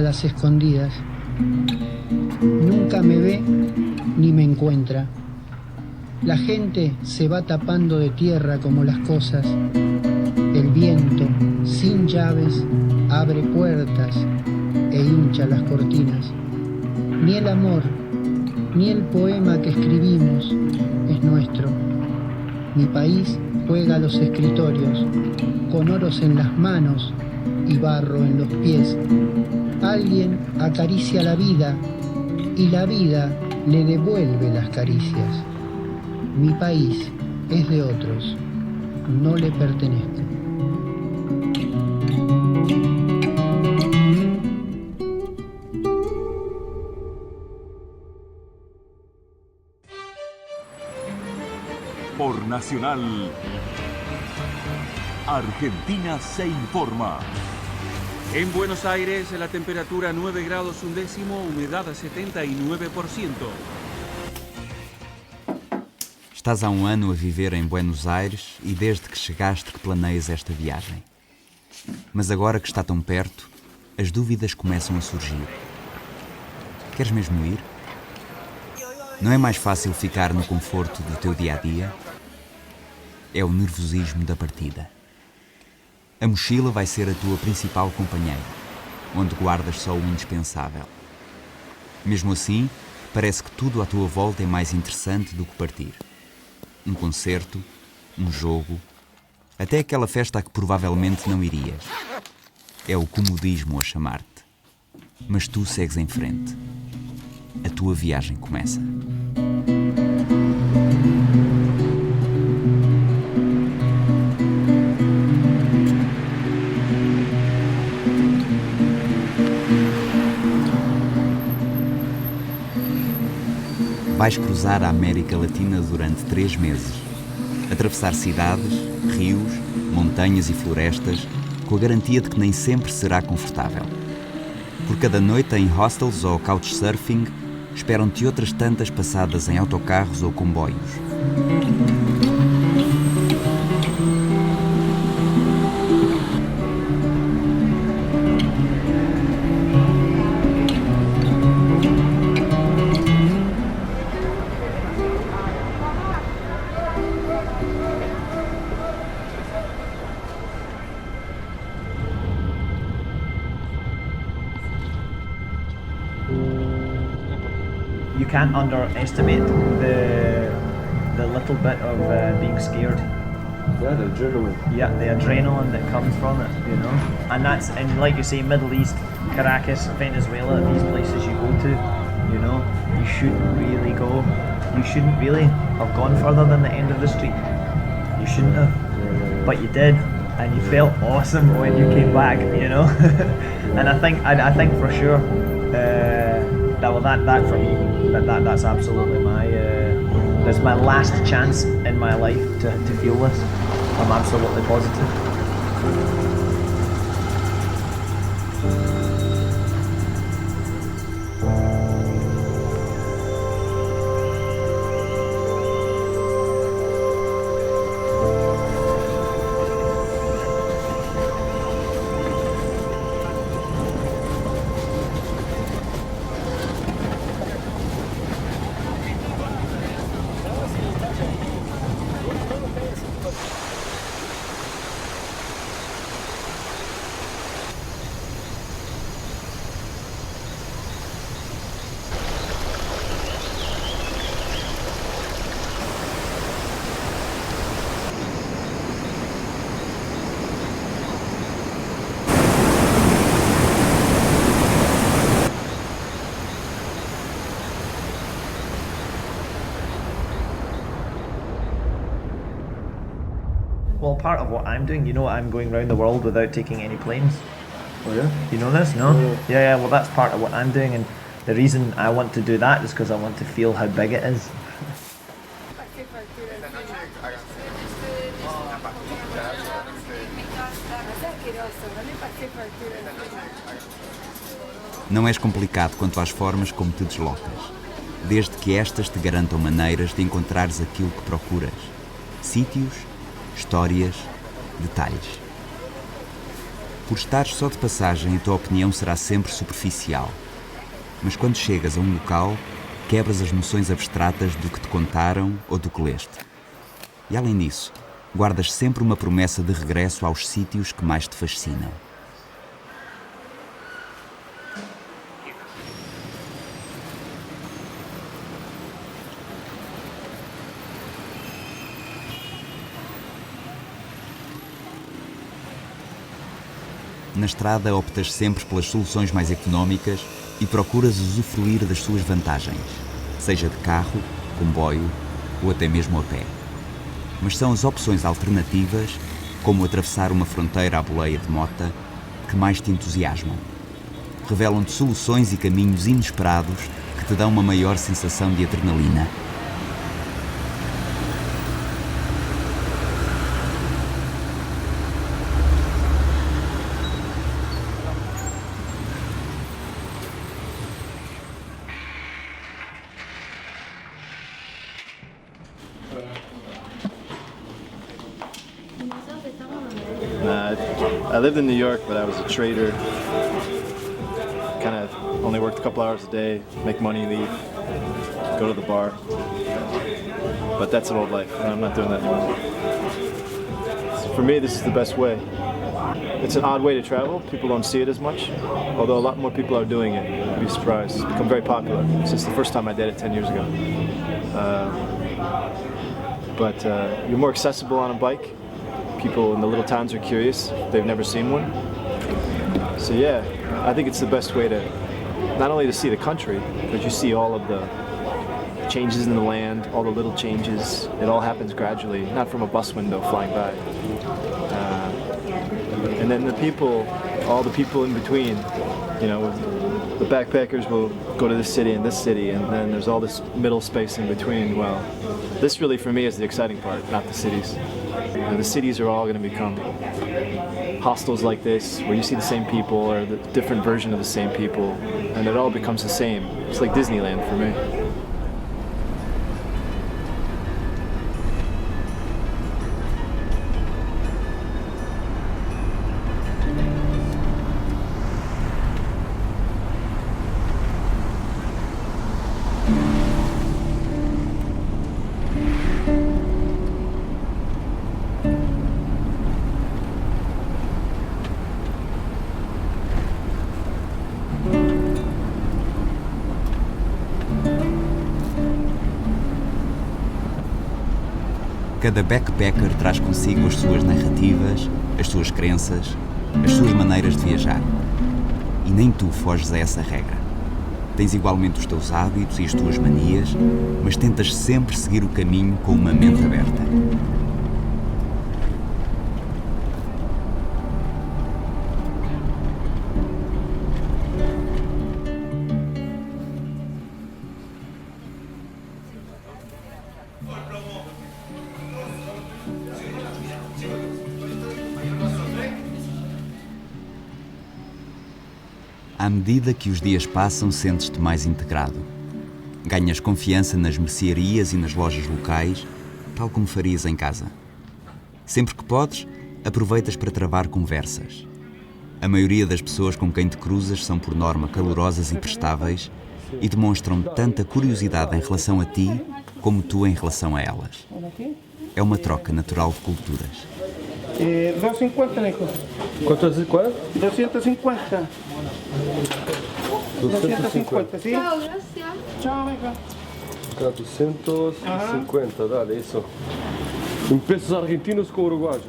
las escondidas. Nunca me ve ni me encuentra. La gente se va tapando de tierra como las cosas. El viento, sin llaves, abre puertas e hincha las cortinas. Ni el amor, ni el poema que escribimos es nuestro. Mi país juega a los escritorios, con oros en las manos y barro en los pies. Alguien acaricia la vida y la vida le devuelve las caricias. Mi país es de otros, no le pertenezco. Por Nacional, Argentina se informa. En Buenos Aires, la temperatura 9 grados 1 décimo, humedad a 79%. Estás há ano a viver em Buenos Aires e desde que chegaste que planeias esta viagem. Mas agora que está tão perto, as dúvidas começam a surgir. Queres mesmo ir? Não é mais fácil ficar no conforto do teu dia-a-dia? É o nervosismo da partida. A mochila vai ser a tua principal companheira, onde guardas só o indispensável. Mesmo assim, parece que tudo à tua volta é mais interessante do que partir. Um concerto, um jogo, até aquela festa a que provavelmente não irias. É o comodismo a chamar-te. Mas tu segues em frente. A tua viagem começa. Vais cruzar a América Latina durante 3 meses. Atravessar cidades, rios, montanhas e florestas, com a garantia de que nem sempre será confortável. Por cada noite em hostels ou couchsurfing, esperam-te outras tantas passadas em autocarros ou comboios. You can't underestimate the little bit of being scared. Yeah, the adrenaline. Yeah, the adrenaline that comes from it, you know. And that's, and like you say, Middle East, Caracas, Venezuela, these places you go to, you know, you shouldn't really go. You shouldn't really have gone further than the end of the street. You shouldn't have. Yeah. But you did, and you felt awesome when you came back, you know. And I think for sure, that for me, that's absolutely that's my last chance in my life to feel this. I'm absolutely positive. Well, part of what I'm doing, you know, I'm going around the world without taking any planes. Oh yeah? You know this, no? Yeah. Yeah, well, that's part of what I'm doing, and the reason I want to do that is because I want to feel how big it is. Não és complicado quanto às formas como te deslocas, desde que estas te garantam maneiras de encontrares aquilo que procuras. Sítios, histórias, detalhes. Por estares só de passagem, a tua opinião será sempre superficial. Mas quando chegas a um local, quebras as noções abstratas do que te contaram ou do que leste. E além disso, guardas sempre uma promessa de regresso aos sítios que mais te fascinam. Na estrada optas sempre pelas soluções mais económicas e procuras usufruir das suas vantagens, seja de carro, comboio ou até mesmo a pé. Mas são as opções alternativas, como atravessar uma fronteira à boleia de mota, que mais te entusiasmam. Revelam-te soluções e caminhos inesperados que te dão uma maior sensação de adrenalina. I lived in New York, but I was a trader. Kind of only worked a couple hours a day, make money, leave, go to the bar. But that's an old life, and I'm not doing that anymore. So for me, this is the best way. It's an odd way to travel. People don't see it as much, although a lot more people are doing it. You'd be surprised. It's become very popular since the first time I did it 10 years ago. But you're more accessible on a bike. People in the little towns are curious. They've never seen one. So yeah, I think it's the best way to, not only to see the country, but you see all of the changes in the land, all the little changes. It all happens gradually, not from a bus window flying by. And then the people, all the people in between, you know, the backpackers will go to this city and then there's all this middle space in between. Well, this really for me is the exciting part, not the cities. The cities are all going to become hostels like this, where you see the same people or the different version of the same people, and it all becomes the same. It's like Disneyland for me. Cada backpacker traz consigo as suas narrativas, as suas crenças, as suas maneiras de viajar. E nem tu foges a essa regra. Tens igualmente os teus hábitos e as tuas manias, mas tentas sempre seguir o caminho com uma mente aberta. À medida que os dias passam, sentes-te mais integrado. Ganhas confiança nas mercearias e nas lojas locais, tal como farias em casa. Sempre que podes, aproveitas para travar conversas. A maioria das pessoas com quem te cruzas são, por norma, calorosas e prestáveis e demonstram tanta curiosidade em relação a ti como tu em relação a elas. É uma troca natural de culturas. 250, Nico. ¿Cuánto es? ¿Cuál? 250. 250, ¿sí? Chao, gracias. Chao, venga. 450, dale, eso. En pesos argentinos como uruguayos.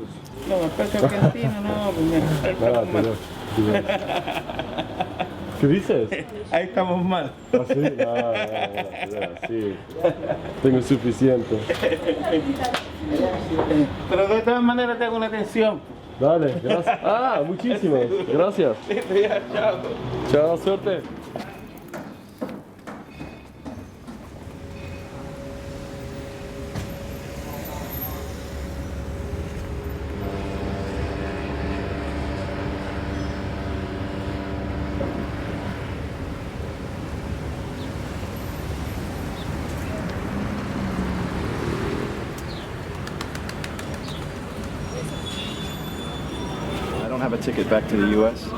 No, el peso argentino, no, pues Nada, pero... ¿Qué dices? ahí estamos mal. ¿Ah, sí? Nada, sí. Tengo suficiente. Pero de todas maneras te hago una atención. Dale, gracias. Ah, muchísimas. Gracias. Chao. Chao, suerte. I don't have a ticket back to the U.S.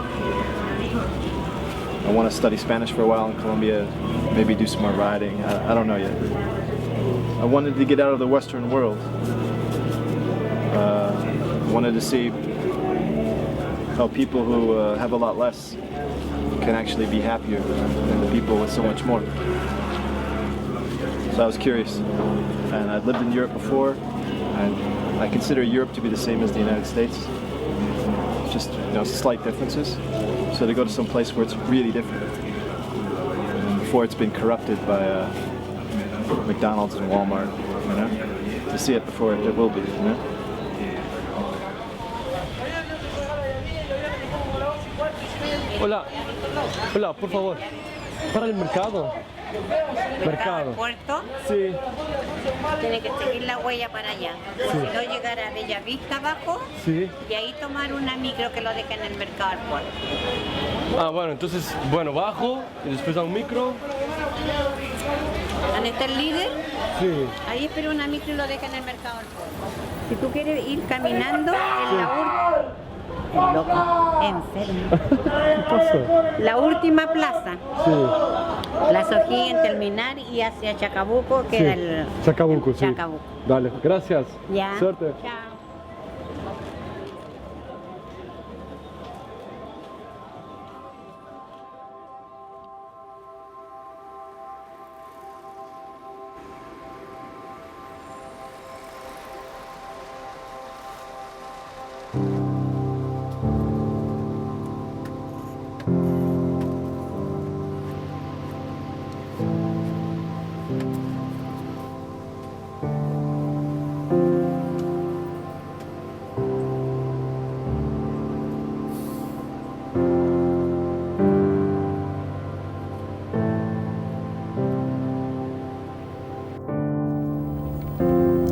I want to study Spanish for a while in Colombia, maybe do some more riding. I don't know yet. I wanted to get out of the Western world. Wanted to see how people who have a lot less can actually be happier than the people with so much more. So I was curious, and I'd lived in Europe before, and I consider Europe to be the same as the United States. It's just, slight differences. So to go to some place where it's really different, and before it's been corrupted by McDonald's and Walmart, to see it before it will be, Hola, hola, por favor. Para el mercado. Mercado. Al puerto, Sí, tiene que seguir la huella para allá. Si no, llegar a Bellavista abajo sí. y ahí tomar una micro que lo deja en el mercado al puerto. Ah, bueno, entonces, bajo y después a un micro. ¿Dónde está el líder? Sí. Ahí espera una micro y lo deja en el mercado al puerto. Si tú quieres ir caminando en la última... Loco, enfermo. ¿Qué pasa? La última plaza. Sí. Plaza O'Higgins, terminar y hacia Chacabuco, que era el... Chacabuco, sí. Chacabuco. Dale, gracias. Ya. Suerte. Chao.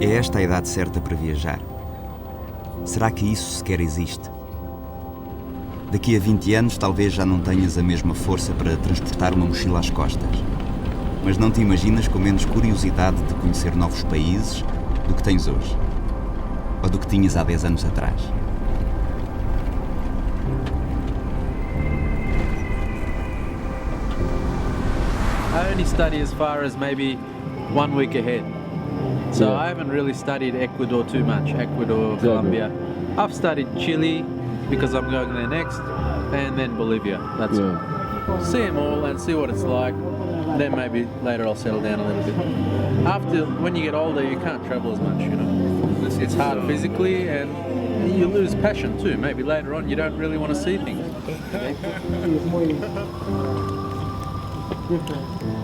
É esta a idade certa para viajar? Será que isso sequer existe? Daqui a 20 anos talvez já não tenhas a mesma força para transportar uma mochila às costas. Mas não te imaginas com menos curiosidade de conhecer novos países do que tens hoje? Ou do que tinhas há 10 anos atrás? I only study as far as maybe 1 week ahead. So I haven't really studied Ecuador too much, Ecuador, Colombia. I've studied Chile because I'm going there next, and then Bolivia. That's it. See them all and see what it's like. Then maybe later I'll settle down a little bit. After, when you get older, you can't travel as much, It's hard physically and you lose passion too. Maybe later on you don't really want to see things.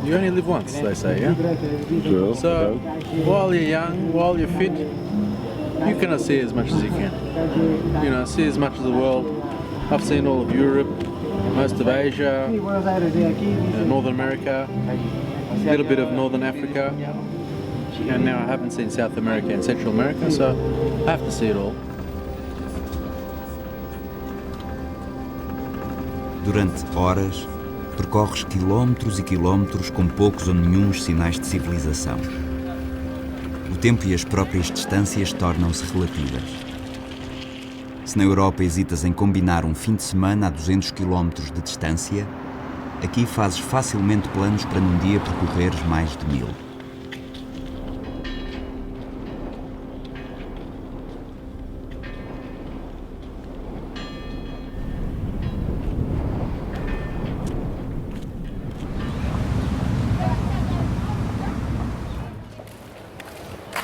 You only live once, they say, yeah? So, while you're young, while you're fit, you cannot see as much as you can. See as much of the world. I've seen all of Europe, most of Asia, Northern America, a little bit of Northern Africa, and now I haven't seen South America and Central America, so I have to see it all. Durante horas, percorres quilómetros e quilómetros com poucos ou nenhuns sinais de civilização. O tempo e as próprias distâncias tornam-se relativas. Se na Europa hesitas em combinar um fim de semana a 200 km de distância, aqui fazes facilmente planos para num dia percorreres mais de 1000.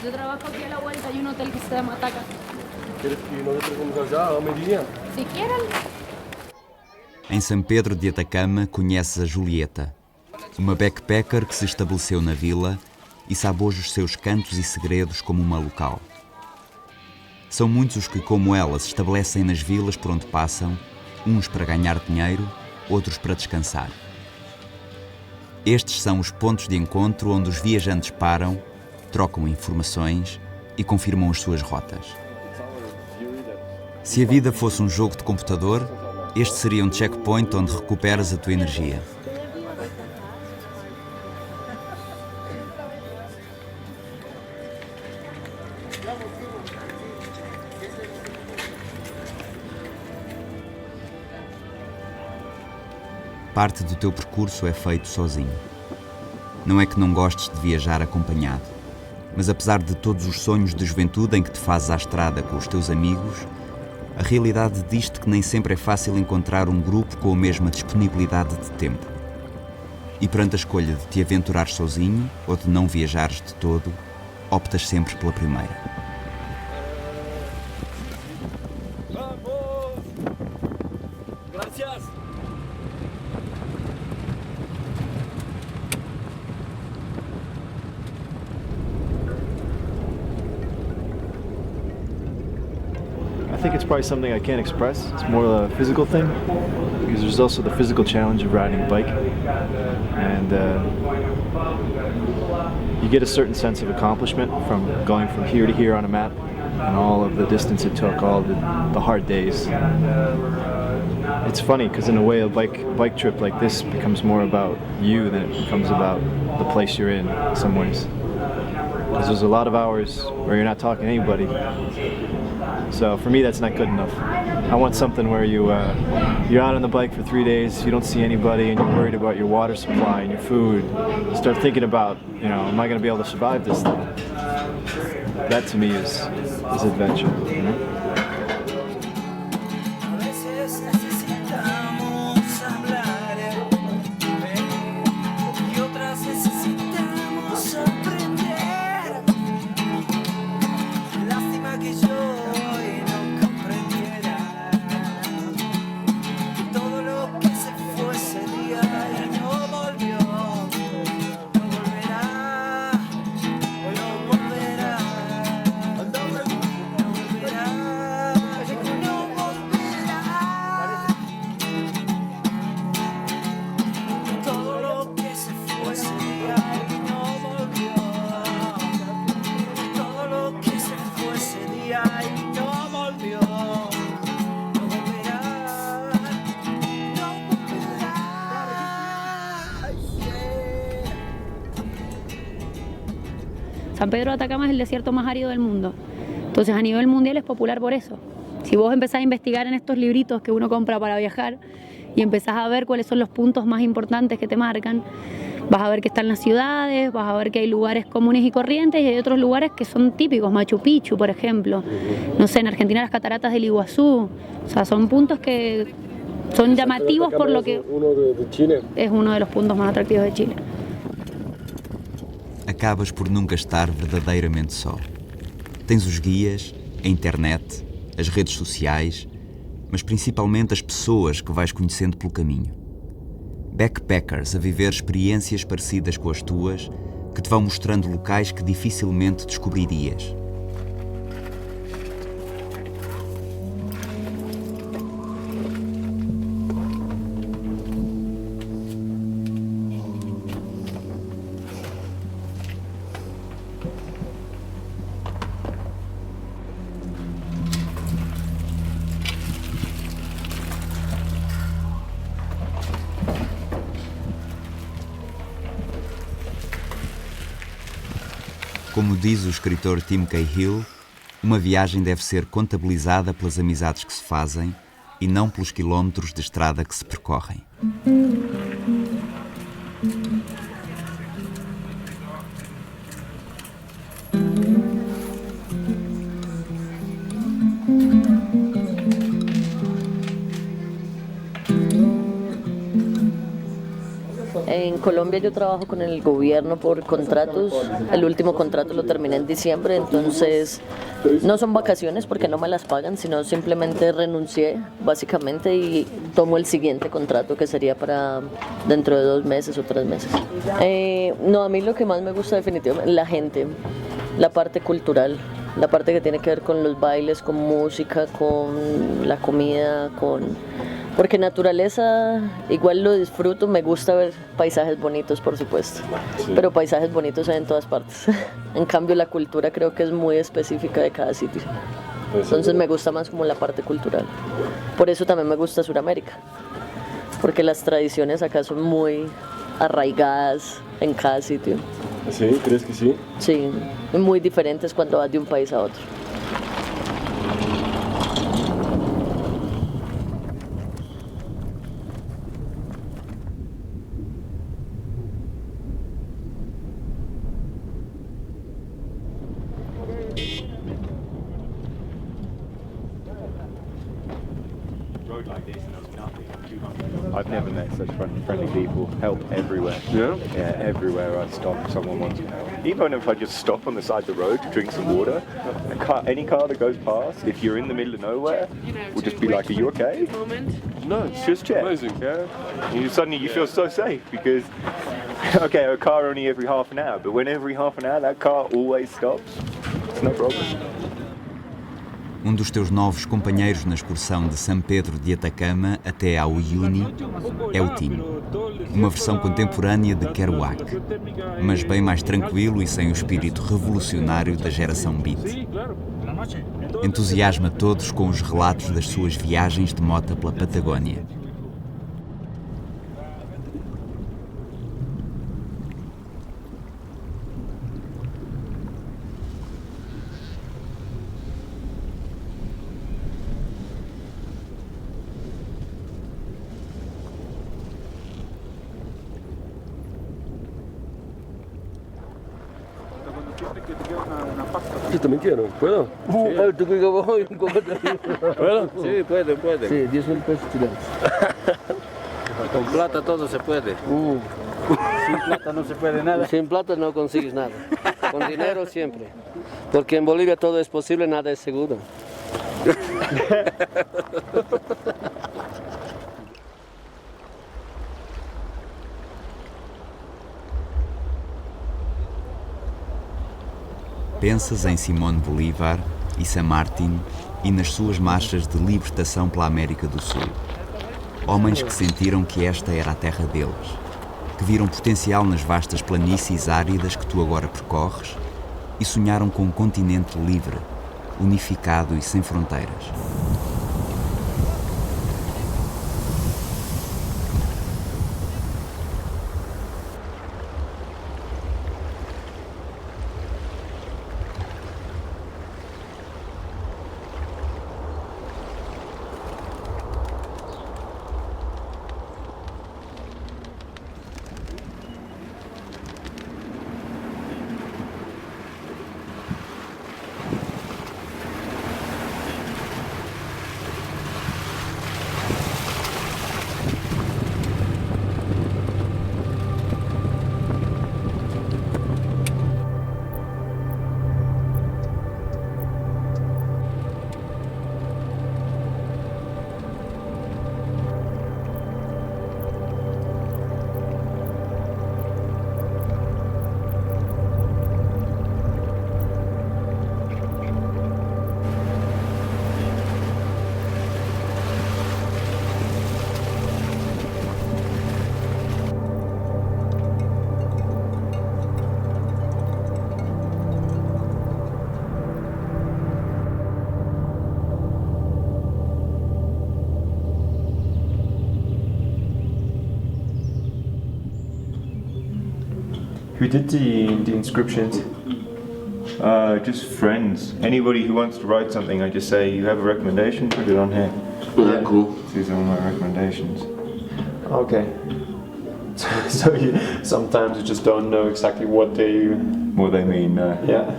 Yo trabajo aquí a la vuelta, hay un hotel que se llama Ataca. ¿Quieres que nos entreguemos allá a mediodía? Si quieren. Em São Pedro de Atacama conheces a Julieta, uma backpacker que se estabeleceu na vila e sabe hoje os seus cantos e segredos como uma local. São muitos os que, como ela, se estabelecem nas vilas por onde passam, uns para ganhar dinheiro, outros para descansar. Estes são os pontos de encontro onde os viajantes param, trocam informações e confirmam as suas rotas. Se a vida fosse um jogo de computador, este seria um checkpoint onde recuperas a tua energia. parte do teu percurso é feito sozinho. Não é que não gostes de viajar acompanhado, mas apesar de todos os sonhos de juventude em que te fazes à estrada com os teus amigos, a realidade diz-te que nem sempre é fácil encontrar um grupo com a mesma disponibilidade de tempo. E perante a escolha de te aventurares sozinho ou de não viajares de todo, optas sempre pela primeira. I think it's probably something I can't express. It's more a physical thing, because there's also the physical challenge of riding a bike, and you get a certain sense of accomplishment from going from here to here on a map, and all of the distance it took, all the hard days. It's funny because in a way a bike trip like this becomes more about you than it becomes about the place you're in some ways. Because there's a lot of hours where you're not talking to anybody. So for me, that's not good enough. I want something where you're out on the bike for 3 days, you don't see anybody, and you're worried about your water supply and your food. You start thinking about, am I going to be able to survive this thing? That to me is adventure. San Pedro de Atacama es el desierto más árido del mundo. Entonces a nivel mundial es popular por eso. Si vos empezás a investigar en estos libritos que uno compra para viajar y empezás a ver cuáles son los puntos más importantes que te marcan, vas a ver que están las ciudades, vas a ver que hay lugares comunes y corrientes y hay otros lugares que son típicos, Machu Picchu, por ejemplo. No sé, en Argentina las cataratas del Iguazú. O sea, son puntos que son llamativos por lo que... de Chile. Es uno de los puntos más atractivos de Chile. Acabas por nunca estar verdadeiramente só. Tens os guias, a internet, as redes sociais, mas principalmente as pessoas que vais conhecendo pelo caminho. Backpackers a viver experiências parecidas com as tuas, que te vão mostrando locais que dificilmente descobririas. Como diz o escritor Tim Cahill, uma viagem deve ser contabilizada pelas amizades que se fazem e não pelos quilómetros de estrada que se percorrem. En Colombia yo trabajo con el gobierno por contratos, el último contrato lo terminé en diciembre, entonces no son vacaciones porque no me las pagan, sino simplemente renuncié básicamente y tomo el siguiente contrato que sería para dentro de 2 meses o 3 meses. No, a mí lo que más me gusta definitivamente es la gente, la parte cultural, la parte que tiene que ver con los bailes, con música, con la comida, porque naturaleza igual lo disfruto, me gusta ver paisajes bonitos por supuesto, sí. Pero paisajes bonitos hay en todas partes. En cambio la cultura creo que es muy específica de cada sitio. Entonces me gusta más como la parte cultural. Por eso también me gusta Sudamérica, porque las tradiciones acá son muy arraigadas en cada sitio. ¿Sí? ¿Crees que sí? Sí, muy diferentes cuando vas de un país a otro. I've never met such friendly people. Help everywhere. Yeah? Yeah, everywhere I stop, someone wants to help. Even if I just stop on the side of the road to drink some water, any car that goes past, if you're in the middle of nowhere, will just be like, "Are you okay?" No, it's just check. Amazing. Yeah. Suddenly you feel so safe because, okay, a car only every half an hour, but when every half an hour that car always stops, it's no problem. Um dos teus novos companheiros na excursão de São Pedro de Atacama até ao Uyuni é o Tinho, uma versão contemporânea de Kerouac, mas bem mais tranquilo e sem o espírito revolucionário da geração beat. Entusiasma todos com os relatos das suas viagens de moto pela Patagónia. Yo también quiero, ¿puedo? ¿Tú crees que voy? ¿Puedo? Sí, puede. Sí, 10,000 pesos chilenos. Con plata todo se puede. Sin plata no se puede nada. Sin plata no consigues nada. Con dinero siempre. Porque en Bolivia todo es posible, nada es seguro. Pensas em Simón Bolívar e San Martín e nas suas marchas de libertação pela América do Sul. Homens que sentiram que esta era a terra deles, que viram potencial nas vastas planícies áridas que tu agora percorres e sonharam com um continente livre, unificado e sem fronteiras. Who did the inscriptions? Just friends. Anybody who wants to write something, I just say, you have a recommendation, put it on here. Yeah, cool. These are all my recommendations. Okay. So sometimes you just don't know exactly what they mean. Yeah.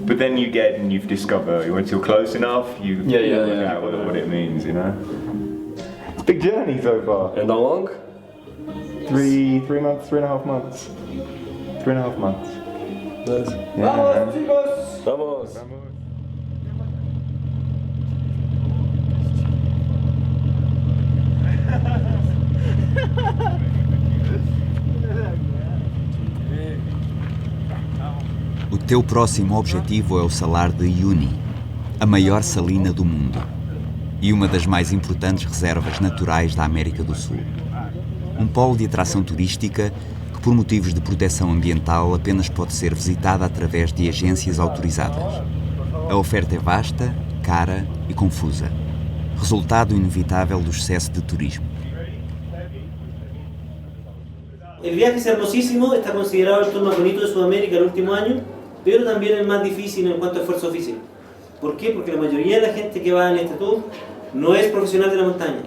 But then you get and you've discovered once you're close enough, you work out what it means, you know. It's a big journey so far. And how long? 3 months, 3.5 months. 3.5 months. Nice. Yeah. Vamos, chicos! Vamos! O teu próximo objetivo é o Salar de Uyuni, a maior salina do mundo e uma das mais importantes reservas naturais da América do Sul. Um polo de atração turística que, por motivos de proteção ambiental, apenas pode ser visitada através de agências autorizadas. A oferta é vasta, cara e confusa, resultado inevitável do excesso de turismo. El viaje es hermosísimo, está considerado el tour más bonito de Sudamérica el último año, pero también el más difícil en cuanto a esfuerzo físico. ¿Por qué? Porque la mayoría de la gente que va en este tour no es profesional de la montaña.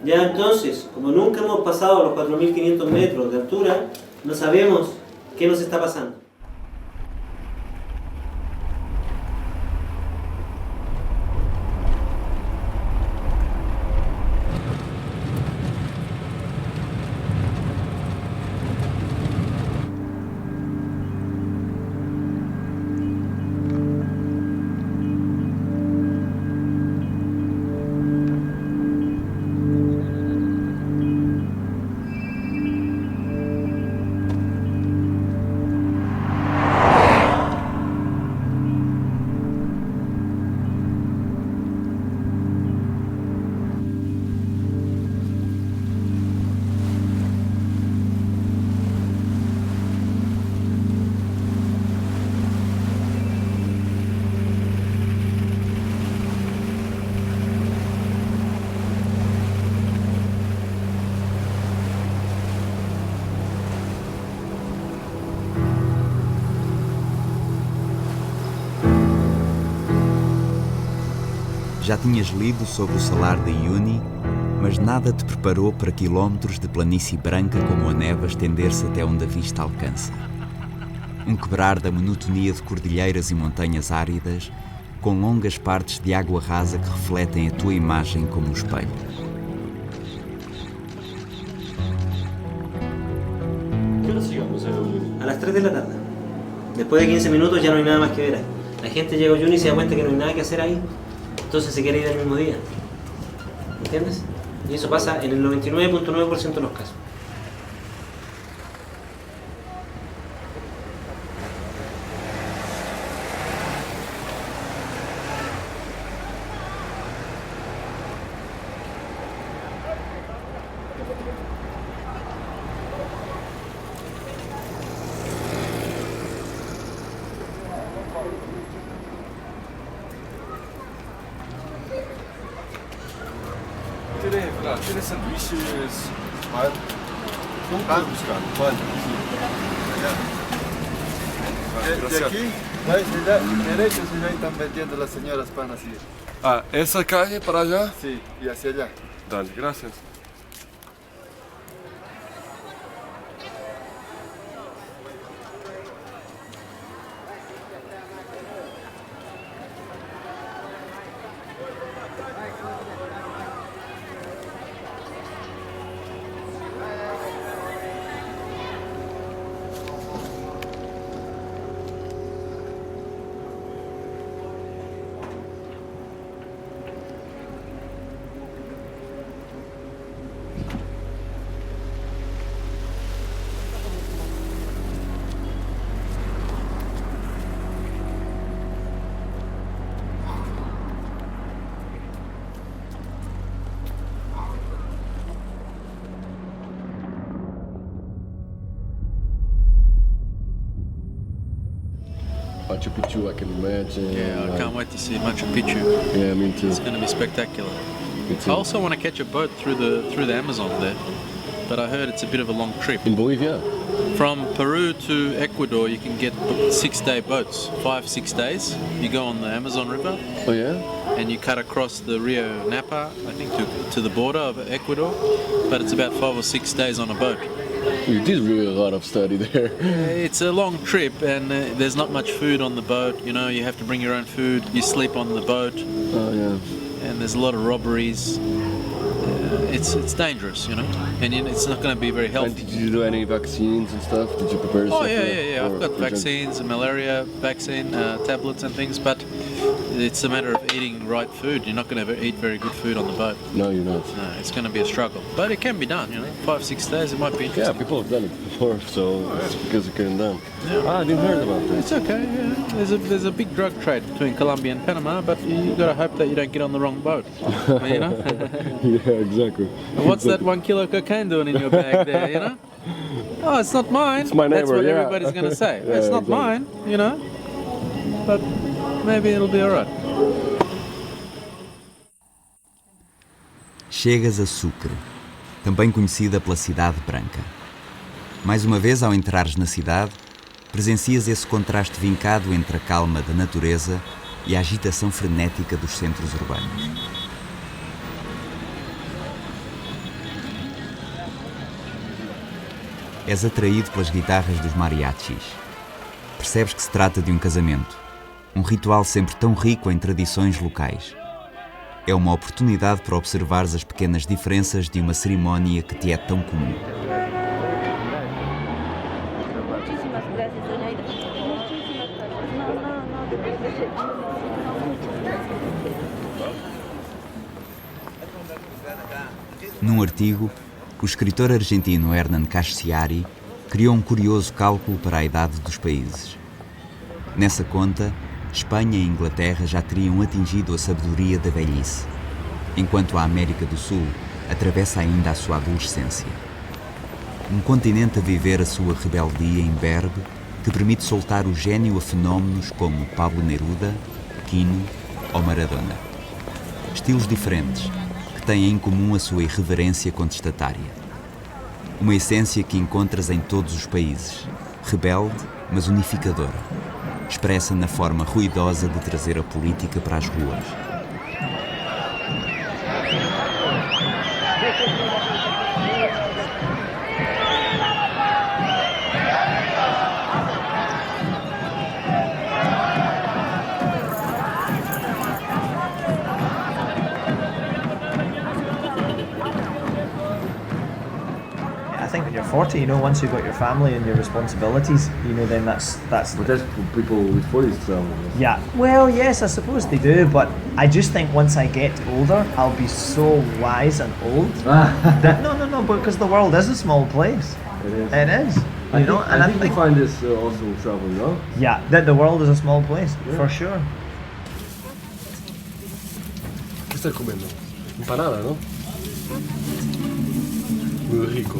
Ya entonces, como nunca hemos pasado los 4.500 metros de altura, no sabemos qué nos está pasando. Já tinhas lido sobre o Salar de Uyuni, mas nada te preparou para quilómetros de planície branca como a neve a estender-se até onde a vista alcança. Um quebrar da monotonia de cordilheiras e montanhas áridas, com longas partes de água rasa que refletem a tua imagem como um espelho. A las 3 de la tarde. Después de 15 minutos ya no hay nada más que ver ahí. La gente llega a Uyuni y se da cuenta que no hay nada que hacer ahí, entonces se quiere ir el mismo día. ¿Entiendes? Y eso pasa en el 99.9% de los casos. ¿Tienes sandwiches? ¿Pan? ¿Pan? Pan. De aquí, derecho, si ahí están vendiendo las señoras pan así. Ah, ¿esa calle para allá? Sí, y hacia allá. Dale, gracias. Machu Picchu, I can imagine. Yeah, I can't wait to see Machu Picchu. Yeah, me too. It's going to be spectacular. Me too. I also want to catch a boat through the Amazon there, but I heard it's a bit of a long trip. In Bolivia? From Peru to Ecuador, you can get 6-day boats, 5-6 days. You go on the Amazon River. Oh yeah? And you cut across the Rio Napa, I think, to the border of Ecuador, but it's about 5 or 6 days on a boat. You did really a lot of study there. It's a long trip, and there's not much food on the boat. You know, you have to bring your own food. You sleep on the boat. Oh yeah. And there's a lot of robberies. It's dangerous, you know, and it's not going to be very healthy. And did you do any vaccines and stuff? Did you prepare yourself? Oh yeah. I've got vaccines, a malaria vaccine, tablets and things, but it's a matter of eating right food. You're not going to eat very good food on the boat. No, you're not. No, it's going to be a struggle, but it can be done. You know, 5-6 days, it might be interesting. Yeah, people have done it before, so it's because it can done. Yeah. I didn't hear about this. It's okay. Yeah, there's a big drug trade between Colombia and Panama, but you got to hope that you don't get on the wrong boat. You know. Yeah, exactly. What's that 1 kilo cocaine doing in your bag there? You know. Oh, it's not mine. It's my neighbor. That's what yeah. everybody's going to say. Yeah, it's not exactly. mine. You know. But maybe it'll be alright. Chegas a Sucre, também conhecida pela Cidade Branca. Mais uma vez, ao entrares na cidade, presencias esse contraste vincado entre a calma da natureza e a agitação frenética dos centros urbanos. És atraído pelas guitarras dos mariachis. Percebes que se trata de um casamento, um ritual sempre tão rico em tradições locais. É uma oportunidade para observares as pequenas diferenças de uma cerimónia que te é tão comum. Num artigo, o escritor argentino Hernán Cassiari criou um curioso cálculo para a idade dos países. Nessa conta, Espanha e Inglaterra já teriam atingido a sabedoria da velhice, enquanto a América do Sul atravessa ainda a sua adolescência. Um continente a viver a sua rebeldia imberbe que permite soltar o gênio a fenómenos como Pablo Neruda, Quino ou Maradona. Estilos diferentes que têm em comum a sua irreverência contestatária. Uma essência que encontras em todos os países, rebelde, mas unificadora, expressa na forma ruidosa de trazer a política para as ruas. 40, you know, once you've got your family and your responsibilities, you know, then that's... But that's for people with 40s travel. Yeah, well, yes, I suppose they do, but I just think once I get older, I'll be so wise and old that, no, because the world is a small place. It is. It is. I think you find this also travel, no? Yeah, that the world is a small place, for sure. ¿Qué estás comiendo? Empanada, ¿no? Muy rico.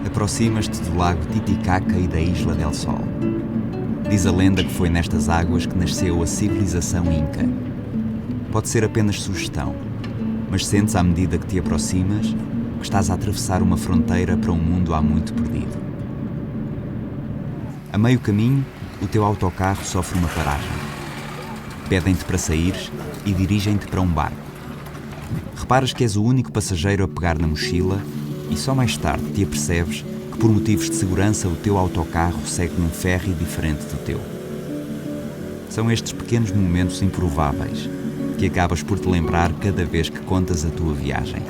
Aproximas-te do lago Titicaca e da Isla del Sol. Diz a lenda que foi nestas águas que nasceu a civilização Inca. Pode ser apenas sugestão, mas sentes à medida que te aproximas que estás a atravessar uma fronteira para um mundo há muito perdido. A meio caminho, o teu autocarro sofre uma paragem. Pedem-te para saíres e dirigem-te para um barco. Reparas que és o único passageiro a pegar na mochila e só mais tarde te apercebes que por motivos de segurança o teu autocarro segue num ferry diferente do teu. São estes pequenos momentos improváveis que acabas por te lembrar cada vez que contas a tua viagem.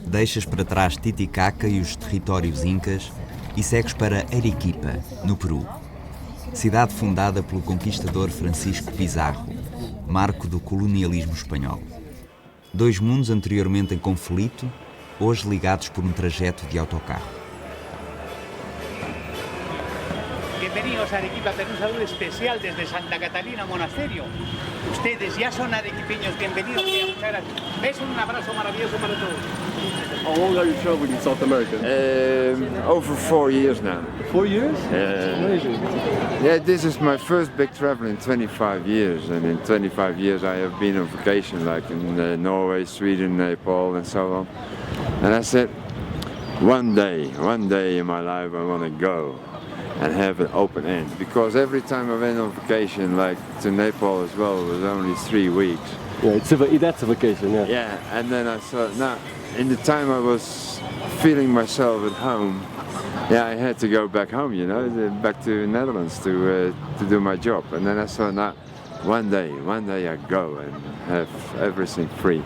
Deixas para trás Titicaca e os territórios incas e segues para Arequipa, no Peru. Cidade fundada pelo conquistador Francisco Pizarro, marco do colonialismo espanhol. Dois mundos anteriormente em conflito, hoje ligados por um trajeto de autocarro. Bienvenidos a Arequipa, pero un saludo especial desde Santa Catalina Monasterio. Ustedes ya son arequipeños, bienvenidos. Muchas gracias. Es un abrazo maravilloso para todos. How long are you traveling in South America? Over 4 years now. 4 years? Amazing. Yeah, this is my first big travel in 25 years, and in 25 years I have been on vacation, like in Norway, Sweden, Nepal, and so on. And I said, one day in my life I want to go and have an open end, because every time I went on vacation, like to Nepal as well, it was only 3 weeks. Yeah, that's a vacation, yeah. Yeah, and then I thought, now, in the time I was feeling myself at home, yeah, I had to go back home, you know, back to the Netherlands to do my job. And then I thought, now, one day I go and have everything free.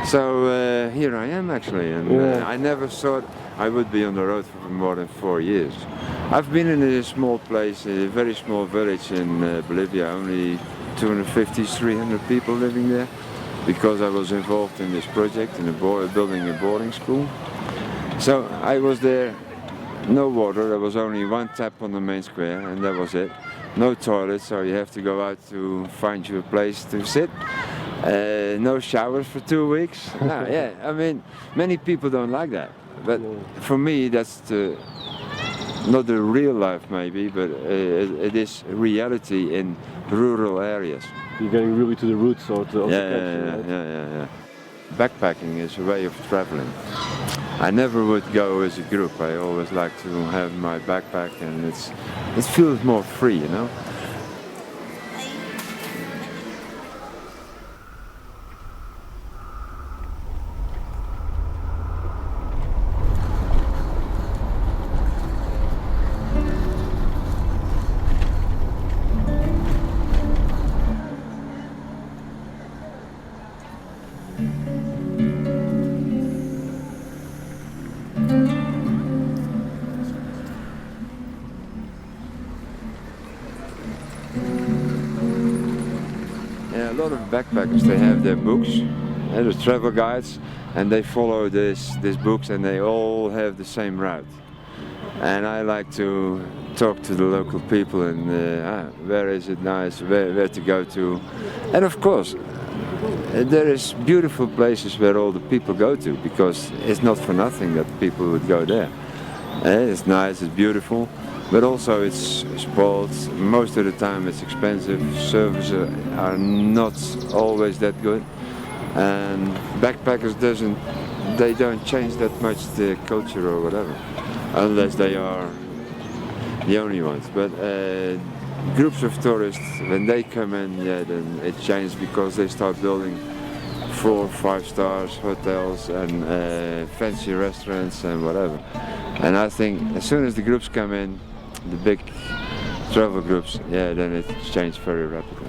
So here I am actually, and I never thought I would be on the road for more than 4 years. I've been in a small place, a very small village in Bolivia, only 250, 300 people living there, because I was involved in this project, in building a boarding school. So I was there, no water, there was only one tap on the main square, and that was it. no toilet, so you have to go out to find you a place to sit. No showers for 2 weeks. No, yeah, I mean, many people don't like that. But for me, that's not the real life maybe, but it is reality in rural areas. You're going really to the roots or to Yeah. Backpacking is a way of traveling. I never would go as a group. I always like to have my backpack, and it feels more free, you know. A lot of backpackers, they have their books, the travel guides, and they follow these books, and they all have the same route. And I like to talk to the local people and where is it nice, where to go to. And of course, there is beautiful places where all the people go to, because it's not for nothing that people would go there. It's nice, it's beautiful. But also it's spoiled. Most of the time it's expensive. Services are not always that good, and backpackers don't change that much the culture or whatever, unless they are the only ones. But groups of tourists, when they come in, then it changes, because they start building 4 or 5 stars hotels and fancy restaurants and whatever. And I think as soon as the groups come in, the big travel groups, then it changed very rapidly.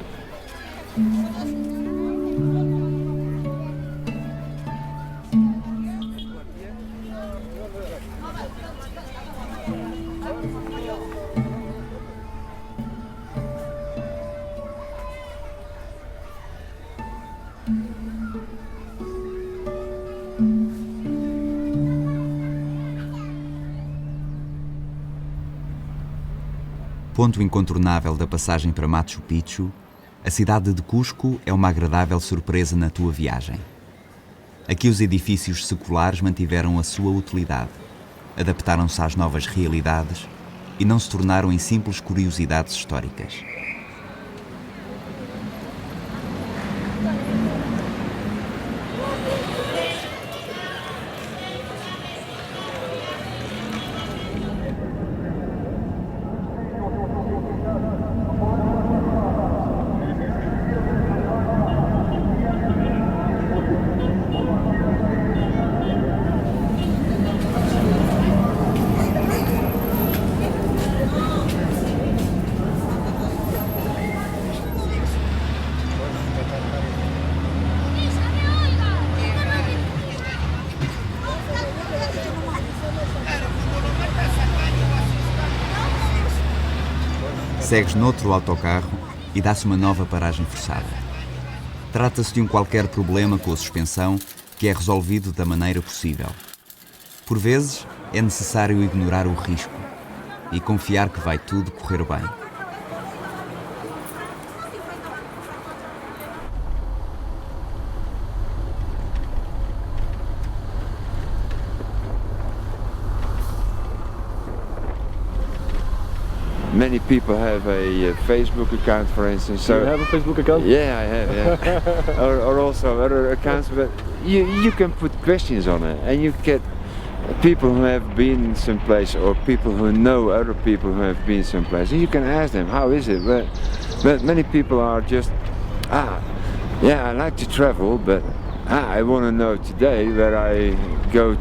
Ponto incontornável da passagem para Machu Picchu, a cidade de Cusco é uma agradável surpresa na tua viagem. Aqui os edifícios seculares mantiveram a sua utilidade, adaptaram-se às novas realidades e não se tornaram em simples curiosidades históricas. Segues noutro autocarro e dá-se uma nova paragem forçada. Trata-se de um qualquer problema com a suspensão que é resolvido da maneira possível. Por vezes, é necessário ignorar o risco e confiar que vai tudo correr bem. Many people have a Facebook account, for instance. So you have a Facebook account? Yeah, I have. Yeah. or also other accounts, but you can put questions on it, and you get people who have been someplace, or people who know other people who have been someplace, and you can ask them, how is it? But many people are just, I like to travel, but I want to know today where I go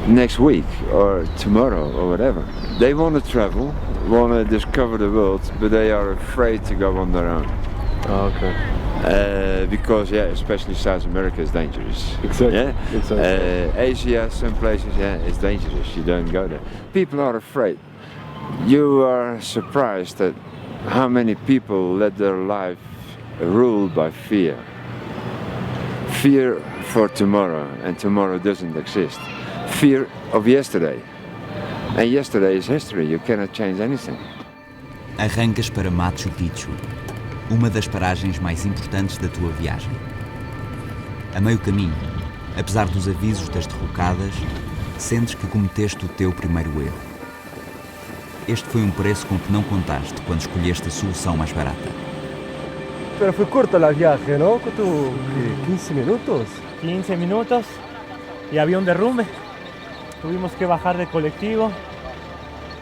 next week or tomorrow or whatever. They want to travel, want to discover the world, but they are afraid to go on their own. Oh, okay. Because especially South America is dangerous. Exactly. Yeah? Exactly. Asia, some places, it's dangerous. You don't go there. People are afraid. You are surprised at how many people let their life ruled by fear. Fear for tomorrow, and tomorrow doesn't exist. Fear of yesterday, and yesterday is history. You cannot change anything. Arrancas para Machu Picchu, uma das paragens mais importantes da tua viagem. A meio caminho, apesar dos avisos das derrocadas, sentes que cometeste o teu primeiro erro. Este foi um preço com que não contaste quando escolheste a solução mais barata. Pero fue corto el viaje, ¿no? ¿Cuánto? 15 minutos. 15 minutos y había un derrumbe. Tuvimos que bajar del colectivo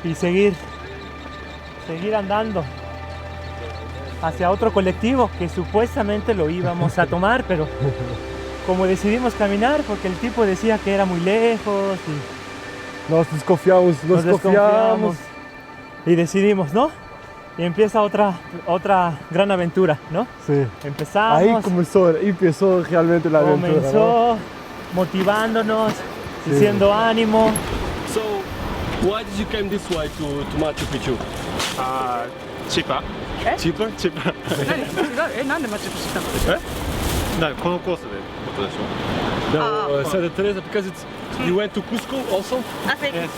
y seguir andando hacia otro colectivo que supuestamente lo íbamos a tomar, pero como decidimos caminar porque el tipo decía que era muy lejos y nos desconfiamos y decidimos, ¿no? Y empieza otra gran aventura, ¿no? Sí. Empezamos. Ahí empezó realmente la aventura. Comenzó, ¿no? Motivándonos, diciendo ánimo. So, why did you come this way to Machu Picchu? Cheaper. Cheaper? Cheaper. なんでマチュピチュ行ったの？このコースでことでしょ。No, Santa Teresa, because you went to Cusco also? Yes.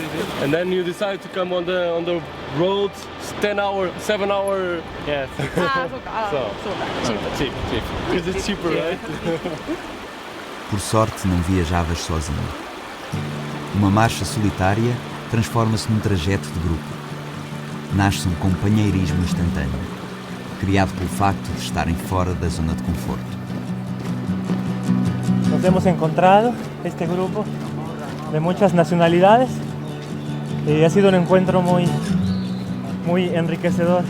And then you decided to come on the road, 7-hour. Yes. Cheap. Because it's cheaper, right? Por sorte, não viajavas sozinho. Uma marcha solitária transforma-se num trajeto de grupo. Nasce um companheirismo instantâneo, criado pelo facto de estarem fora da zona de conforto. Nos hemos encontrado este grupo de muchas nacionalidades y ha sido un encuentro muy enriquecedor.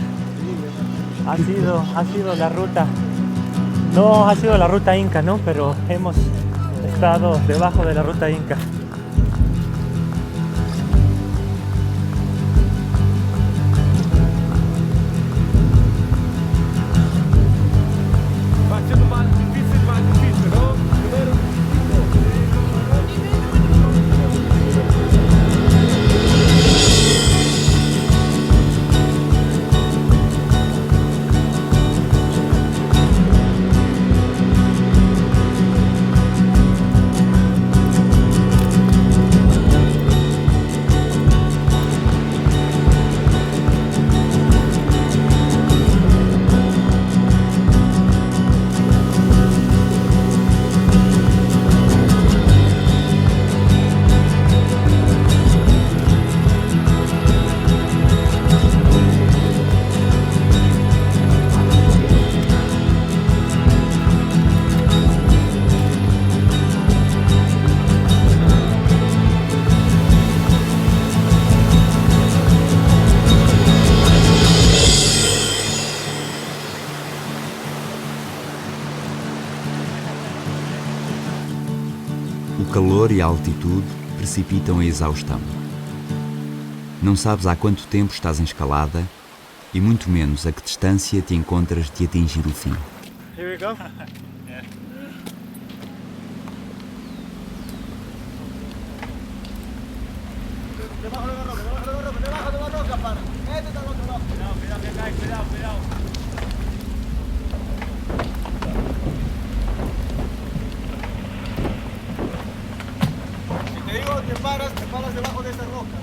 Ha sido la ruta, no ha sido la ruta inca, ¿no? Pero hemos estado debajo de la ruta inca. O calor e a altitude precipitam a exaustão. Não sabes há quanto tempo estás em escalada e muito menos a que distância te encontras de atingir o fim. Here we go. Te digo, te paras debajo de esa roca.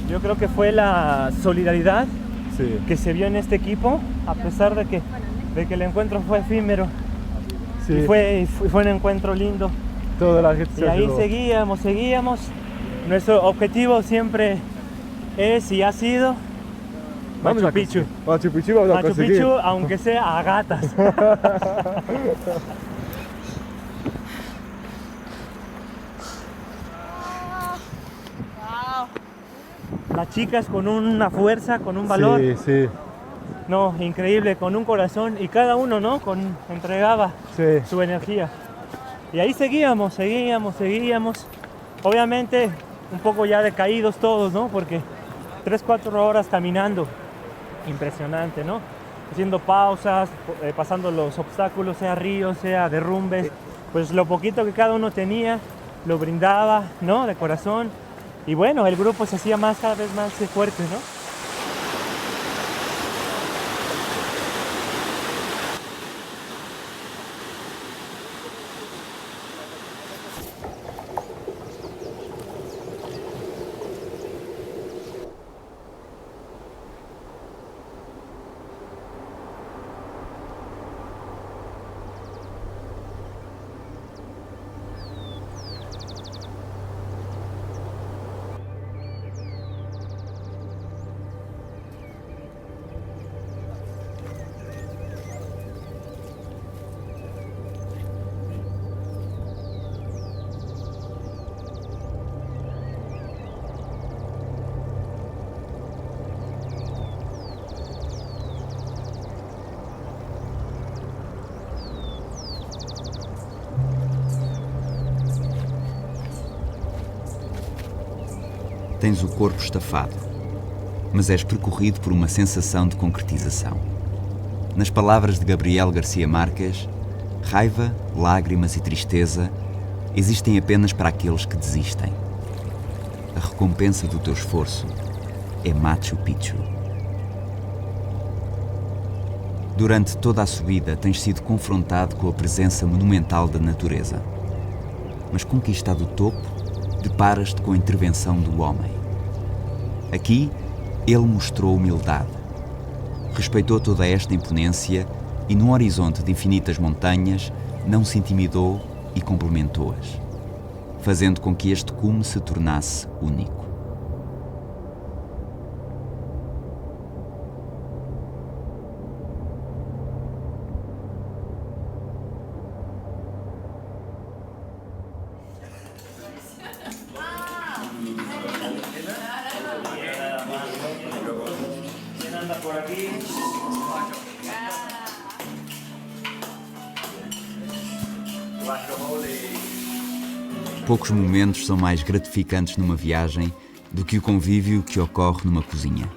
Yo creo que fue la solidaridad que se vio en este equipo, a pesar de que el encuentro fue efímero. Sí. Y fue un encuentro lindo. Toda la gente y ahí seguíamos. Nuestro objetivo siempre es y ha sido Machu Picchu. Machu Picchu vamos a conseguir. Machu Picchu, aunque sea a gatas. Las chicas con una fuerza, con un valor. Sí. No, increíble, con un corazón y cada uno, ¿no? Entregaba su energía. Y ahí seguíamos. Obviamente un poco ya decaídos todos, ¿no? Porque 3-4 horas caminando, impresionante, ¿no? Haciendo pausas, pasando los obstáculos, sea ríos, sea derrumbes. Pues lo poquito que cada uno tenía, lo brindaba, ¿no? De corazón. Y bueno, el grupo se hacía cada vez más fuerte, ¿no? Tens o corpo estafado, mas és percorrido por uma sensação de concretização. Nas palavras de Gabriel Garcia Marques, raiva, lágrimas e tristeza existem apenas para aqueles que desistem. A recompensa do teu esforço é Machu Picchu. Durante toda a subida tens sido confrontado com a presença monumental da natureza. Mas conquistado o topo, deparas-te com a intervenção do homem. Aqui, ele mostrou humildade. Respeitou toda esta imponência e, num horizonte de infinitas montanhas, não se intimidou e complementou-as, fazendo com que este cume se tornasse único. Poucos momentos são mais gratificantes numa viagem do que o convívio que ocorre numa cozinha.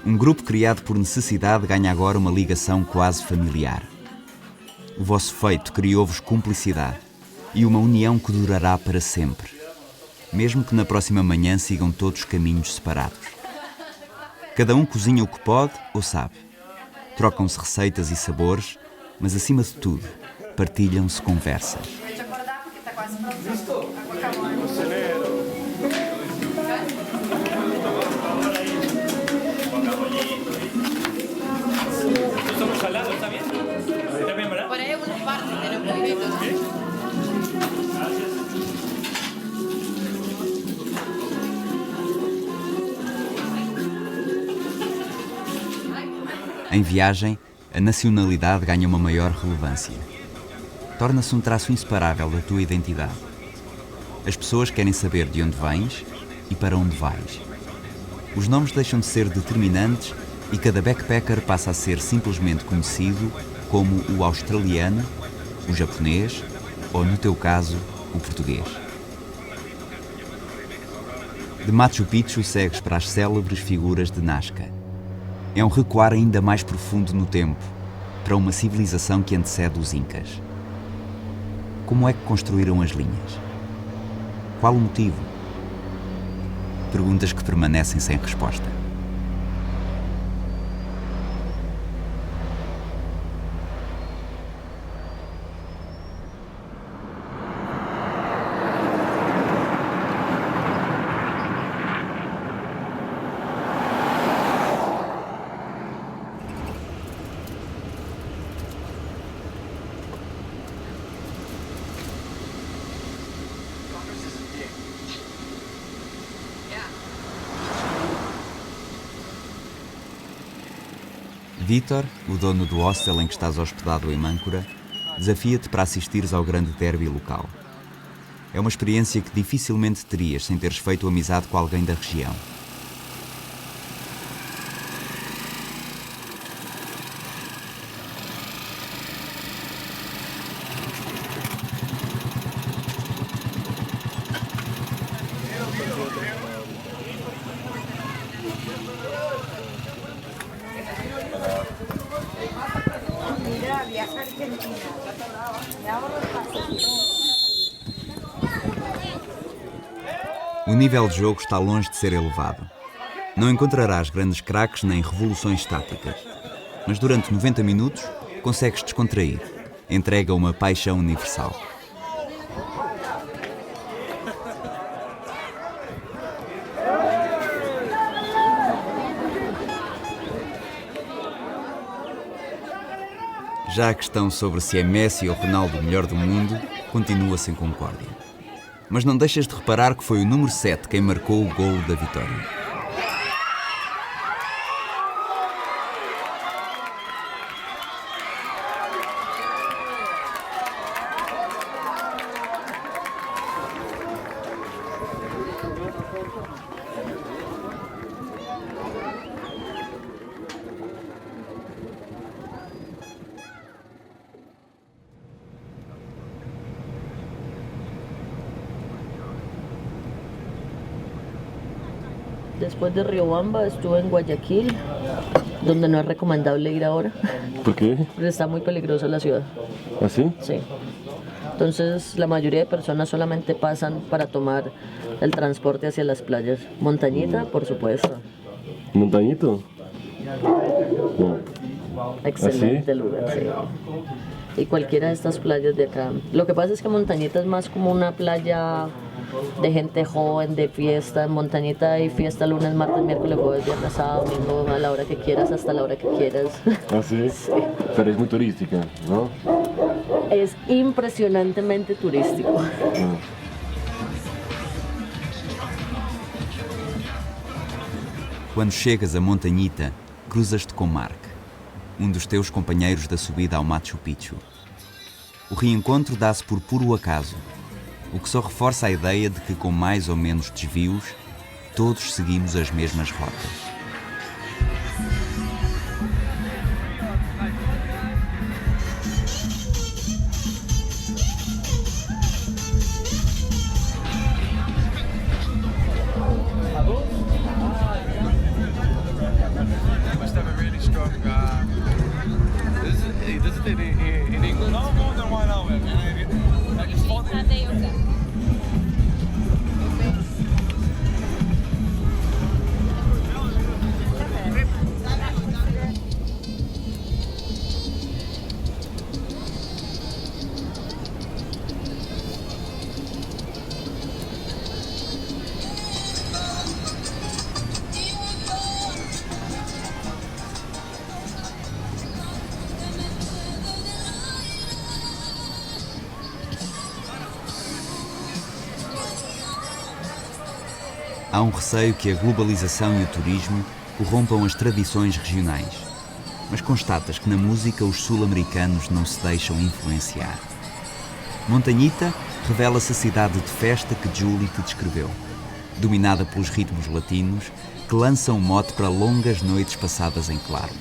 Um grupo criado por necessidade ganha agora uma ligação quase familiar. O vosso feito criou-vos cumplicidade e uma união que durará para sempre, mesmo que na próxima manhã sigam todos caminhos separados. Cada um cozinha o que pode ou sabe. Trocam-se receitas e sabores, mas acima de tudo, partilham-se conversas. Em viagem, a nacionalidade ganha uma maior relevância. Torna-se um traço inseparável da tua identidade. As pessoas querem saber de onde vens e para onde vais. Os nomes deixam de ser determinantes e cada backpacker passa a ser simplesmente conhecido como o australiano, o japonês ou, no teu caso, o português. De Machu Picchu segues para as célebres figuras de Nazca. É um recuar ainda mais profundo no tempo, para uma civilização que antecede os Incas. Como é que construíram as linhas? Qual o motivo? Perguntas que permanecem sem resposta. Vítor, o dono do hostel em que estás hospedado em Mâncora, desafia-te para assistires ao grande derby local. É uma experiência que dificilmente terias sem teres feito amizade com alguém da região. O nível de jogo está longe de ser elevado. Não encontrarás grandes craques nem revoluções táticas. Mas durante 90 minutos consegues descontrair. Entrega uma paixão universal. Já a questão sobre se é Messi ou Ronaldo o melhor do mundo continua sem concórdia. Mas não deixas de reparar que foi o número 7 quem marcou o golo da vitória. después de Riobamba estuve en Guayaquil, donde no es recomendable ir ahora. ¿Por qué? Porque está muy peligrosa la ciudad. ¿Ah, sí? Sí. Entonces la mayoría de personas solamente pasan para tomar el transporte hacia las playas. Montañita, por supuesto. ¿Montañito? No. Excelente lugar, sí. Y cualquiera de estas playas de acá. Lo que pasa es que Montañita es más como una playa de gente joven, de fiesta. En Montañita hay fiesta lunes, martes, miércoles, jueves, viernes, sábado, domingo, a la hora que quieras, hasta la hora que quieras. ¿Ah, sí? Sí. Pero es muy turística, ¿no? Es impresionantemente turístico. Quando chegas a Montañita, cruzas-te com Mark, dos teus companheiros da subida ao Machu Picchu. O reencontro dá-se por puro acaso, o que só reforça a ideia de que, com mais ou menos desvios, todos seguimos as mesmas rotas. Há receio que a globalização e o turismo corrompam as tradições regionais, mas constatas que na música os sul-americanos não se deixam influenciar. Montañita revela-se a cidade de festa que Julie te descreveu, dominada pelos ritmos latinos que lançam o mote para longas noites passadas em claro.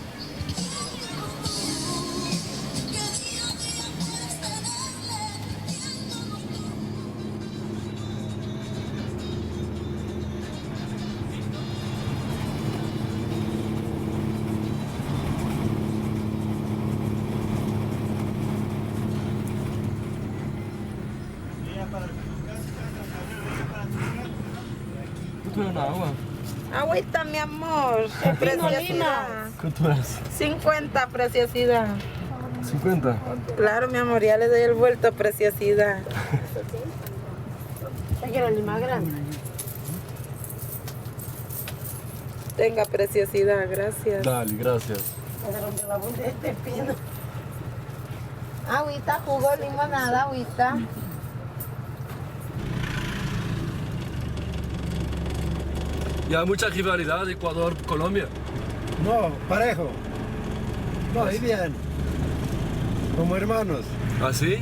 Agüita, mi amor, preciosidad. ¿Cuánto es? 50, preciosidad. 50. Claro, mi amor, ya le doy el vuelto, preciosidad. ¿Quiere el más grande? Tenga, preciosidad, gracias. Dale, gracias. Agüita, jugo, limonada, agüita. ¿Y hay mucha rivalidad Ecuador-Colombia? No, parejo. No, ahí bien. Como hermanos. ¿Ah, sí? Sí.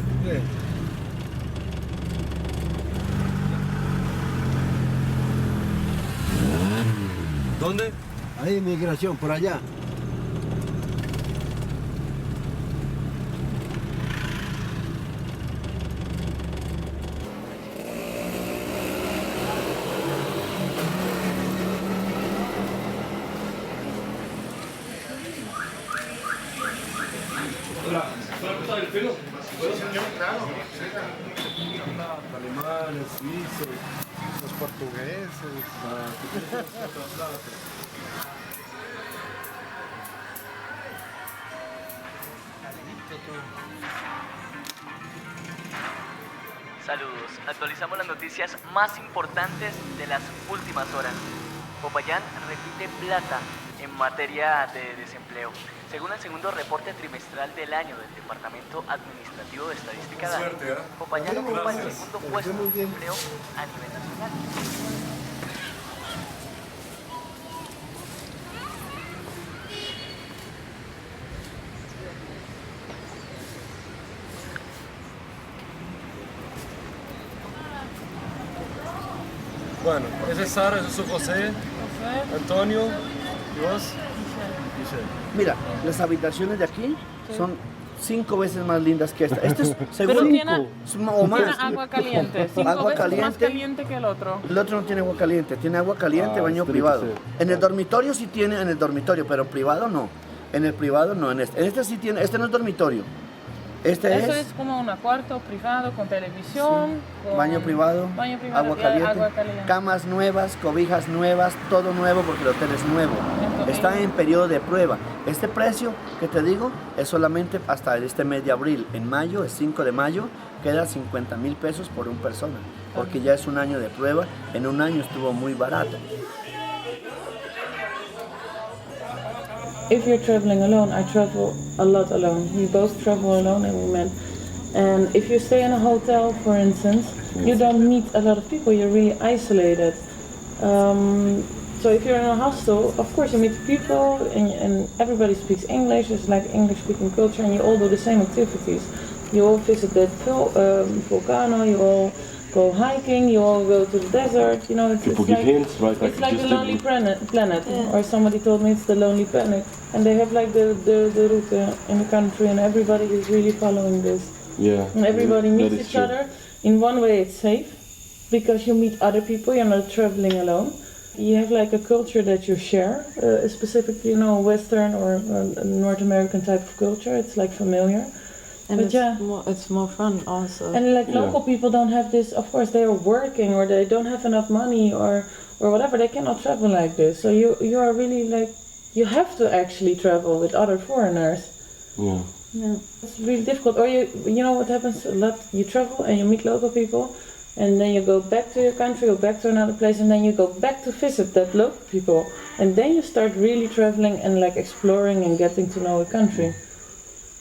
¿Dónde? Ahí, migración, por allá. ¿Para cortar el pelo? Claro. Alemanes, suizos, los portugueses. Saludos, actualizamos las noticias más importantes de las últimas horas. Popayán repite plata en materia de desempleo. Según el segundo reporte trimestral del año del Departamento Administrativo de Estadística DANE, Popayán ocupa el segundo puesto de desempleo a nivel nacional. Bueno, ese es Sara, ese es José, Antonio, ¿y vos? Mira, las habitaciones de aquí son 5 veces más lindas que esta. Este es Pero seguro tiene, o más. tiene agua caliente, 5 Agua veces caliente. más caliente que el otro. El otro no tiene agua caliente, tiene agua caliente, baño este privado. tiene que En el dormitorio sí tiene, en el dormitorio, pero privado no. En el privado no, en este sí tiene, este no es dormitorio. Este Eso es es como un cuarto privado con televisión, con baño privado, agua caliente, camas nuevas, cobijas nuevas, todo nuevo porque el hotel es nuevo. Está en periodo de prueba. Este precio que te digo es solamente hasta este mes de abril. En mayo, el 5 de mayo, queda 50,000 pesos por una persona, porque ya es un año de prueba. En un año estuvo muy barato. If you're traveling alone, I travel a lot alone. We both travel alone and we met. And if you stay in a hotel, for instance, you don't meet a lot of people, you're really isolated. So if you're in a hostel, of course you meet people and everybody speaks English, it's like English speaking culture, and you all do the same activities. You all visit the volcano, you all go hiking, you all go to the desert, you know, it's like, hints, right? it's like the Lonely Planet, or somebody told me it's the Lonely Planet, and they have like the route in the country, and everybody is really following this. Yeah. And everybody that meets is each true. other. In one way it's safe, because you meet other people, you're not traveling alone. You have like a culture that you share, specifically, you know, Western or North American type of culture, it's like familiar. And But it's more fun also. And like local people don't have this, of course they are working or they don't have enough money or whatever, they cannot travel like this. So you are really like, you have to actually travel with other foreigners. Yeah. Yeah. It's really difficult. Or you know what happens a lot, you travel and you meet local people and then you go back to your country or back to another place and then you go back to visit that local people and then you start really traveling and like exploring and getting to know a country.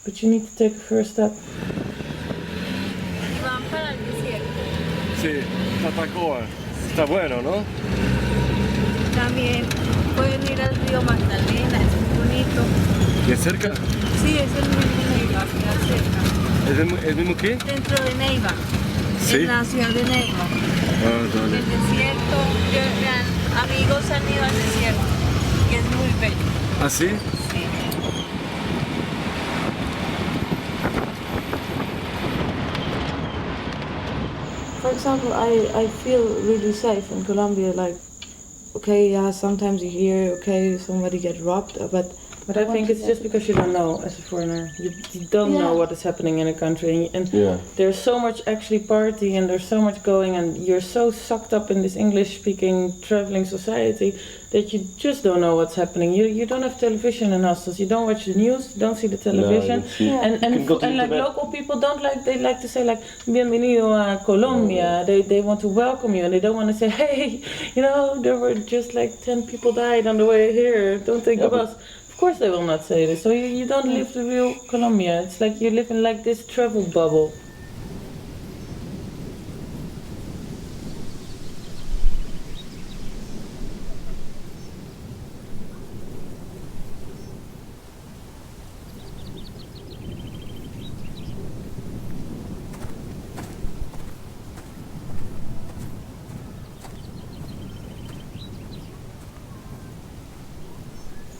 But you need to take the first step. Y van para el desierto. Sí, Tatacoa. Está bueno, ¿no? También pueden ir al río Magdalena, es muy bonito. ¿Y es cerca? Sí, es el mismo Neiva, queda cerca. ¿El mismo qué? Dentro de Neiva, Sí. en la ciudad de Neiva. Ah, dale. El desierto, amigos han ido al desierto, que es muy bello. ¿Ah, sí? Sí. For example, I feel really safe in Colombia. Like, okay, yeah, sometimes you hear, okay, somebody get robbed, but I think it's just because you don't know as a foreigner. You don't know what is happening in a country. And there's so much actually party and there's so much going and you're so sucked up in this English-speaking traveling society that you just don't know what's happening. You don't have television in hostels. You don't watch the news, you don't see the television. And like local people don't like, they like to say like, bienvenido a Colombia. They want to welcome you and they don't want to say, hey, you know, there were just like 10 people died on the way here. Don't take the bus. Of course they will not say this. So you don't live the real Colombia. It's like you live in like this travel bubble.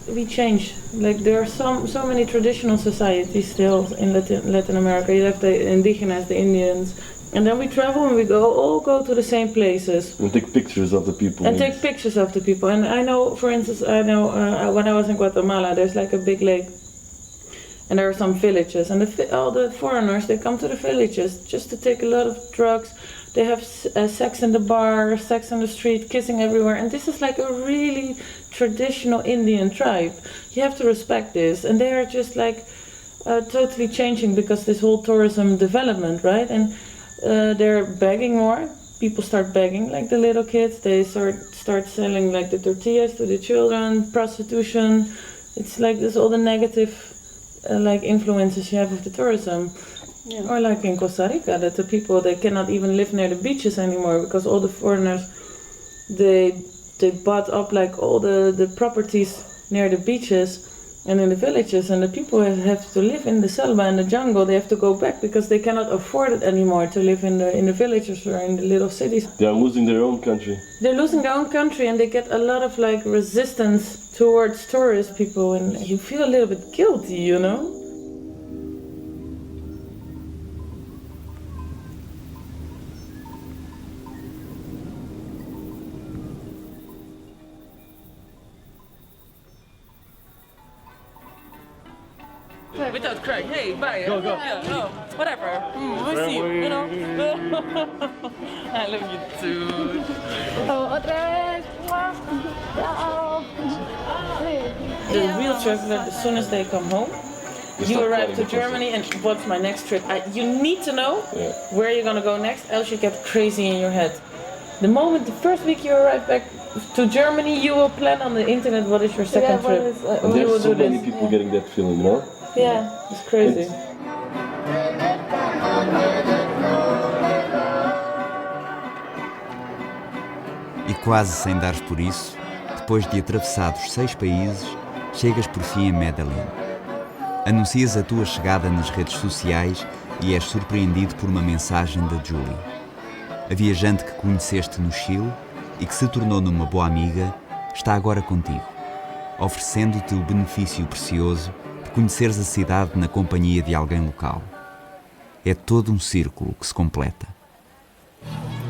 We change. Like there are so many traditional societies still in Latin America. You have the indigenous, the Indians, and then we travel and we all go to the same places. And take pictures of the people. And take pictures of the people. And I know, for instance, when I was in Guatemala, there's like a big lake, and there are some villages, and all the foreigners they come to the villages just to take a lot of drugs. They have sex in the bar, sex on the street, kissing everywhere, and this is like a really traditional Indian tribe. You have to respect this, and they are just like totally changing because this whole tourism development, right? And they're begging more. People start begging, like the little kids. They start selling like the tortillas to the children, prostitution. It's like this all the negative like influences you have of the tourism. Yeah. Or like in Costa Rica, that the people, they cannot even live near the beaches anymore because all the foreigners, they bought up like all the properties near the beaches and in the villages, and the people have to live in the selva and the jungle. They have to go back because they cannot afford it anymore to live in the villages or in the little cities. They are losing their own country. They're losing their own country, and they get a lot of like resistance towards tourist people, and you feel a little bit guilty, you know? without crying. Hey, bye. Go. Yeah, no, whatever. We'll see you, you know. I love you too. Otra vez. The real traveler, as soon as they come home, you arrive to Germany and what's my next trip? You need to know where you're gonna go next, else you get crazy in your head. The moment, the first week you arrive back to Germany, you will plan on the internet what is your second trip. And You will there's so do many this. people getting that feeling, you know? Yeah, it's crazy. E quase sem dares por isso, depois de atravessados 6 países, chegas por fim a Medellín. Anuncias a tua chegada nas redes sociais e és surpreendido por uma mensagem da Julie. A viajante que conheceste no Chile e que se tornou numa boa amiga, está agora contigo, oferecendo-te o benefício precioso de conheceres a cidade na companhia de alguém local. É todo um círculo que se completa.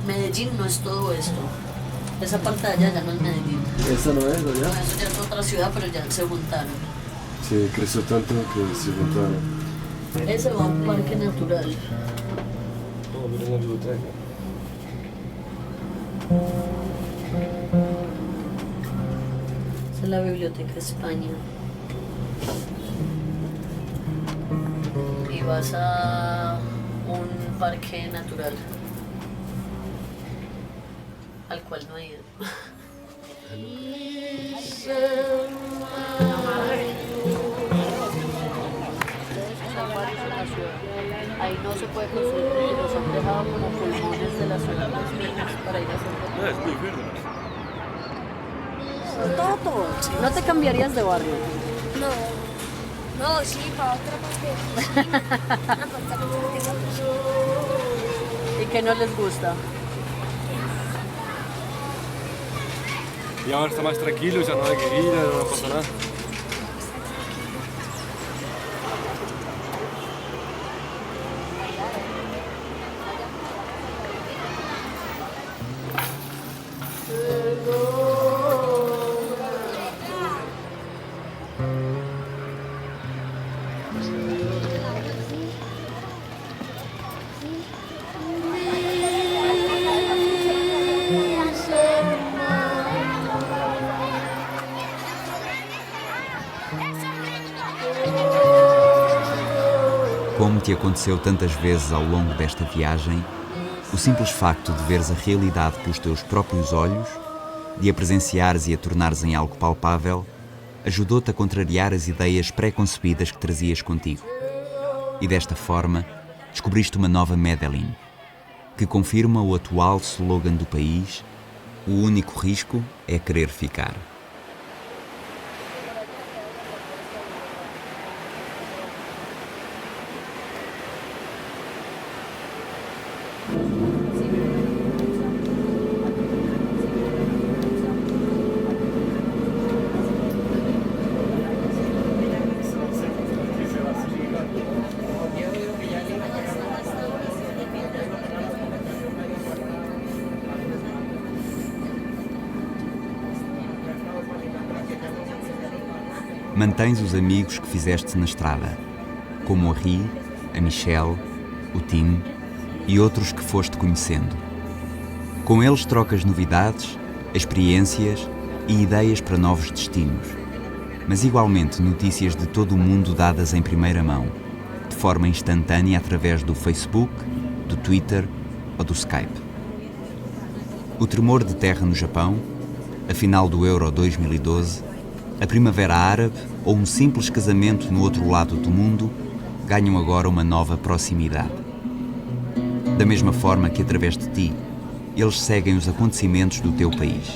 Medellín no es todo esto. Esa parte de allá ya no es Medellín. ¿Esa no es allá? No, eso ya es otra ciudad, pero ya se juntaron. Sí, creció tanto que se juntaron. Ese va a un parque natural. Oh, miren la biblioteca. Esa es la Biblioteca España. Y vas a un parque natural al cual no he ido. Ahí no se puede construir, los han dejado como pulmones de la ciudad los niños para ir a hacer. Es muy verde. Todo. ¿No te cambiarías de barrio? No, sí, para otra parte. ¿Y qué no les gusta? Y ahora está más tranquilo, ya no hay guerrilla, no pasa nada. Como te aconteceu tantas vezes ao longo desta viagem, o simples facto de veres a realidade pelos teus próprios olhos, de a presenciares e a tornares em algo palpável, ajudou-te a contrariar as ideias pré-concebidas que trazias contigo. E desta forma, descobriste uma nova Medellín, que confirma o atual slogan do país: o único risco é querer ficar. Mantens os amigos que fizeste na estrada, como a Ri, a Michelle, o Tim e outros que foste conhecendo. Com eles trocas novidades, experiências e ideias para novos destinos, mas igualmente notícias de todo o mundo dadas em primeira mão, de forma instantânea através do Facebook, do Twitter ou do Skype. O tremor de terra no Japão, a final do Euro 2012, a Primavera Árabe ou um simples casamento no outro lado do mundo ganham agora uma nova proximidade. Da mesma forma que, através de ti, eles seguem os acontecimentos do teu país.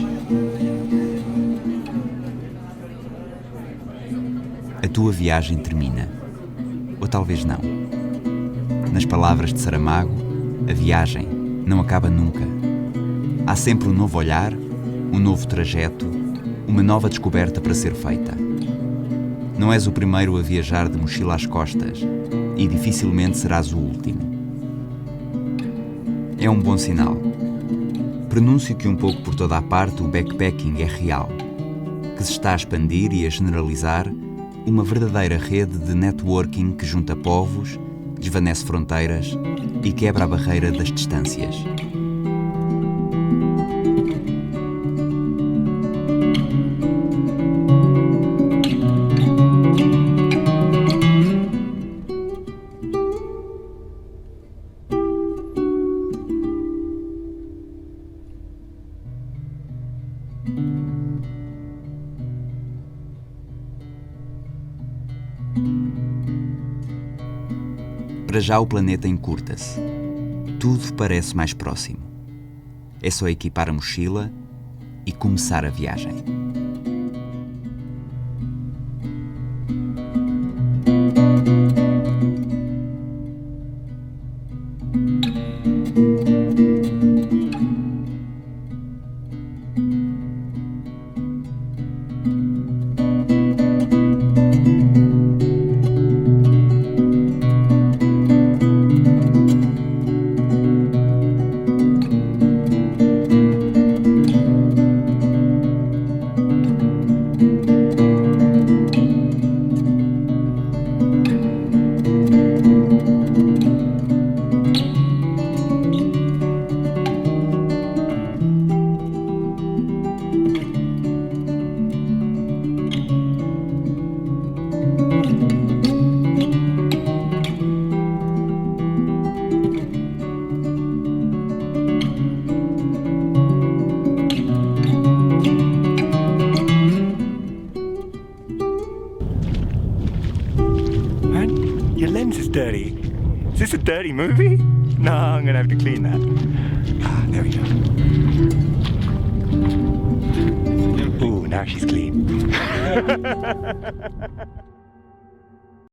A tua viagem termina. Ou talvez não. Nas palavras de Saramago, a viagem não acaba nunca. Há sempre um novo olhar, um novo trajeto, uma nova descoberta para ser feita. Não és o primeiro a viajar de mochila às costas e dificilmente serás o último. É um bom sinal. Pronúncio que um pouco por toda a parte o backpacking é real, que se está a expandir e a generalizar Uma verdadeira rede de networking que junta povos, desvanece fronteiras e quebra a barreira das distâncias. Para já o planeta encurta-se. Tudo parece mais próximo. É só equipar a mochila e começar a viagem. Your lens is dirty. Is this a dirty movie? No, I'm gonna have to clean that. Ah, there we go. Ooh, now she's clean.